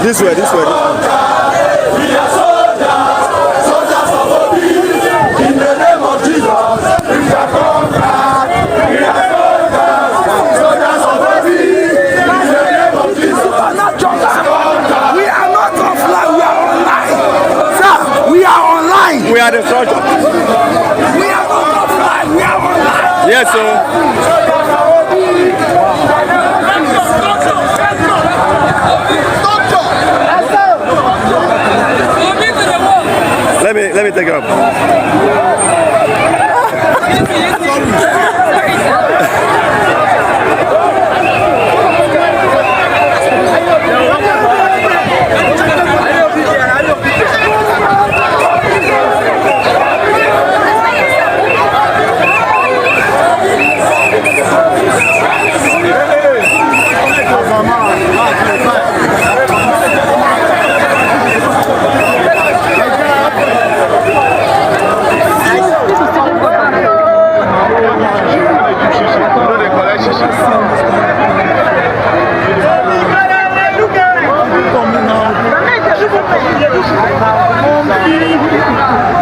This way, this way. We are soldiers, soldiers of Obi. In the name of Jesus, we shall conquer. We are soldiers, soldiers of Obi. In the name of Jesus, We are not offline, we are online. Sir, we are online. We are the soldiers. We are not offline, we are online. Yes, sir. Let me take it up. Thank you.